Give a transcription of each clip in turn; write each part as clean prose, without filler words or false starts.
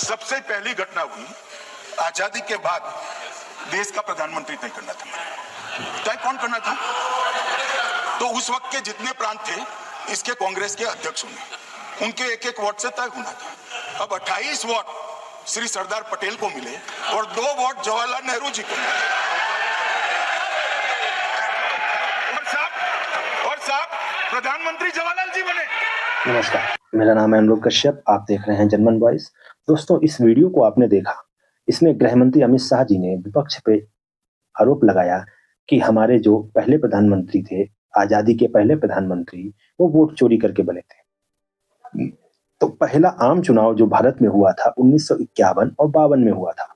सबसे पहली घटना हुई आजादी के बाद, देश का प्रधानमंत्री तय करना था। तय कौन करना था? तो उस वक्त के जितने प्रांत थे, इसके कांग्रेस के अध्यक्ष होंगे, उनके एक एक वोट से तय होना था। अब 28 वोट श्री सरदार पटेल को मिले और 2 वोट जवाहरलाल नेहरू जी को मिले। और साहब प्रधानमंत्री जवाहरलाल जी बने। नमस्कार, मेरा नाम है अनलोक कश्यप। आप देख रहे हैं जनमन वॉइस। दोस्तों, इस वीडियो को आपने देखा, इसमें गृह मंत्री अमित शाह जी ने विपक्ष पे आरोप लगाया कि हमारे जो पहले प्रधानमंत्री थे, आजादी के पहले प्रधानमंत्री, वो वोट चोरी करके बने थे। तो पहला आम चुनाव जो भारत में हुआ था 1951 और 52 में हुआ था,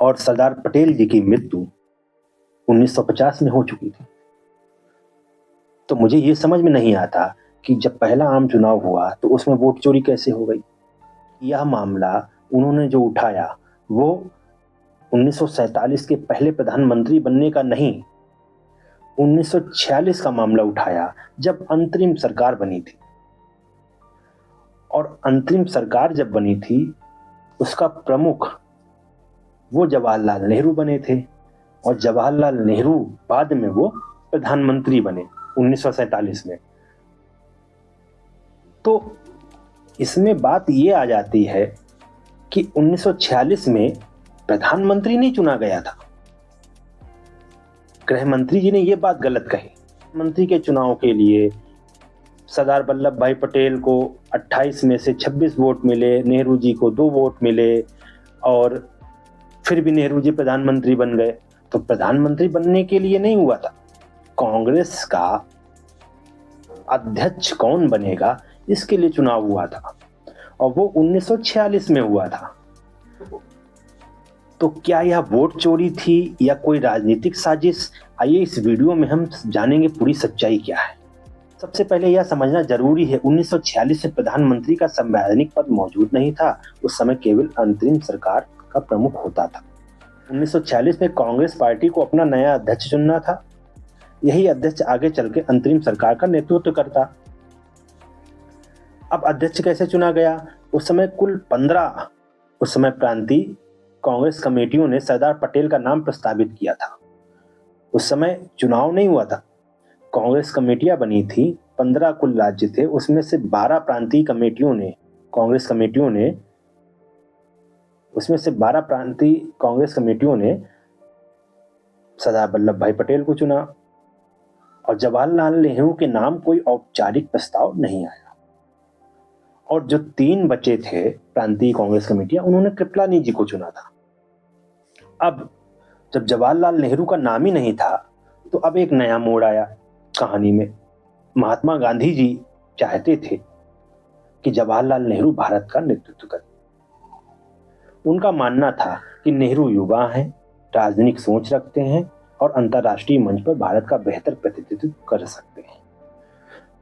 और सरदार पटेल जी की मृत्यु 1950 में हो चुकी थी। तो मुझे ये समझ में नहीं आता कि जब पहला आम चुनाव हुआ तो उसमें वोट चोरी कैसे हो गई। यह मामला उन्होंने जो उठाया वो 1947 के पहले प्रधानमंत्री बनने का नहीं, 1946 का मामला उठाया, जब अंतरिम सरकार बनी थी। और अंतरिम सरकार जब बनी थी, उसका प्रमुख वो जवाहरलाल नेहरू बने थे, और जवाहरलाल नेहरू बाद में वो प्रधानमंत्री बने 1947 में। तो इसमें बात ये आ जाती है कि 1946 में प्रधानमंत्री नहीं चुना गया था। गृह मंत्री जी ने ये बात गलत कही। मंत्री के चुनाव के लिए सरदार वल्लभ भाई पटेल को 28 में से 26 वोट मिले, नेहरू जी को 2 वोट मिले, और फिर भी नेहरू जी प्रधानमंत्री बन गए। तो प्रधानमंत्री बनने के लिए नहीं हुआ था। कांग्रेस का अध्यक्ष कौन बनेगा, इसके लिए चुनाव हुआ था, और वो 1946 में हुआ था। तो क्या यह वोट चोरी थी या कोई राजनीतिक साजिश? आइए इस वीडियो में हम जानेंगे पूरी सच्चाई क्या है। सबसे पहले यह समझना जरूरी है, 1946 में प्रधानमंत्री का संवैधानिक पद मौजूद नहीं था। उस समय केवल अंतरिम सरकार का प्रमुख होता था। 1946 में कांग्रेस पार्टी को अपना नया अध्यक्ष चुनना था। यही अध्यक्ष आगे चल के अंतरिम सरकार का नेतृत्व करता। अब अध्यक्ष कैसे चुना गया? उस समय कुल 15 उस समय प्रांतीय कांग्रेस कमेटियों ने सरदार पटेल का नाम प्रस्तावित किया था। उस समय चुनाव नहीं हुआ था, कांग्रेस कमेटियां बनी थी। 15 कुल राज्य थे, उसमें से 12 प्रांतीय कमेटियों ने, कांग्रेस कमेटियों ने, उसमें से 12 प्रांतीय कांग्रेस कमेटियों ने सरदार वल्लभ भाई पटेल को चुना, और जवाहरलाल नेहरू के नाम कोई औपचारिक प्रस्ताव नहीं आया। और जो 3 बचे थे प्रांतीय कांग्रेस कमेटियां, उन्होंने कृपलानी जी को चुना था। अब जब जवाहरलाल नेहरू का नाम ही नहीं था, तो अब एक नया मोड़ आया कहानी में। महात्मा गांधी जी चाहते थे कि जवाहरलाल नेहरू भारत का नेतृत्व करें। उनका मानना था कि नेहरू युवा हैं, राजनीतिक सोच रखते हैं, और अंतर्राष्ट्रीय मंच पर भारत का बेहतर प्रतिनिधित्व कर सकते हैं।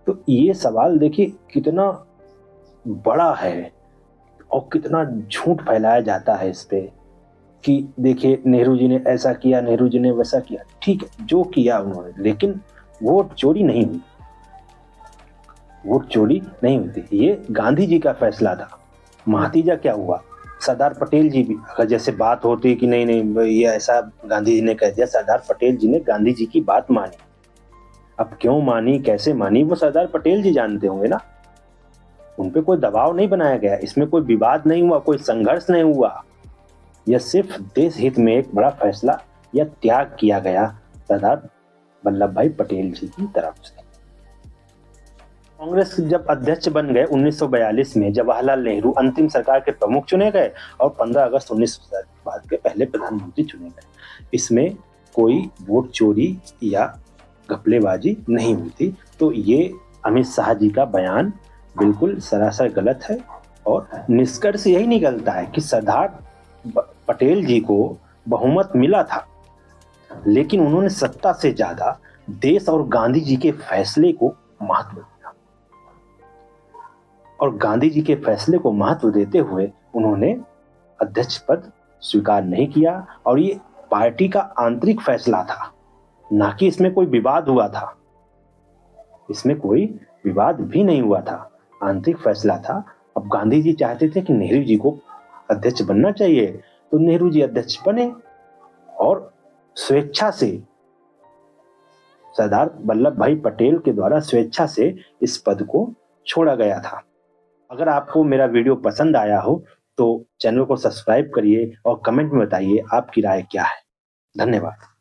तो ये सवाल देखिए कितना बड़ा है, और कितना झूठ फैलाया जाता है इस पे कि देखिए नेहरू जी ने ऐसा किया, नेहरू जी ने वैसा किया। ठीक है, जो किया उन्होंने, लेकिन वोट चोरी नहीं हुई। वोट चोरी नहीं हुई, ये गांधी जी का फैसला था। नतीजा क्या हुआ? सरदार पटेल जी भी, अगर जैसे बात होती कि नहीं नहीं ये ऐसा गांधी जी ने कह दिया, सरदार पटेल जी ने गांधी जी की बात मानी। अब क्यों मानी, कैसे मानी, वो सरदार पटेल जी जानते होंगे ना। उन पे कोई दबाव नहीं बनाया गया, इसमें कोई विवाद नहीं हुआ, कोई संघर्ष नहीं हुआ। यह सिर्फ देश हित में एक बड़ा फैसला या त्याग किया गया सरदार वल्लभ भाई पटेल जी की तरफ से। कांग्रेस जब अध्यक्ष बन गए 1942 में, जवाहरलाल नेहरू अंतिम सरकार के प्रमुख चुने गए, और 15 अगस्त 1947 के पहले प्रधानमंत्री चुने गए। इसमें कोई वोट चोरी या घपलेबाजी नहीं हुई थी। तो ये अमित शाह जी का बयान बिल्कुल सरासर गलत है, और निष्कर्ष यही निकलता है कि सरदार पटेल जी को बहुमत मिला था, लेकिन उन्होंने सत्ता से ज्यादा देश और गांधी जी के फैसले को महत्व दिया, और गांधी जी के फैसले को महत्व देते हुए उन्होंने अध्यक्ष पद स्वीकार नहीं किया। और ये पार्टी का आंतरिक फैसला था, ना कि इसमें कोई विवाद हुआ था। इसमें कोई विवाद भी नहीं हुआ था, आंतरिक फैसला था, अब गांधी जी चाहते थे कि नेहरू जी को अध्यक्ष बनना चाहिए, तो नेहरू जी अध्यक्ष बने और स्वेच्छा से सरदार वल्लभ भाई पटेल के द्वारा स्वेच्छा से इस पद को छोड़ा गया था। अगर आपको मेरा वीडियो पसंद आया हो तो चैनल को सब्सक्राइब करिए और कमेंट में बताइए आपकी राय क्या है। धन्यवाद।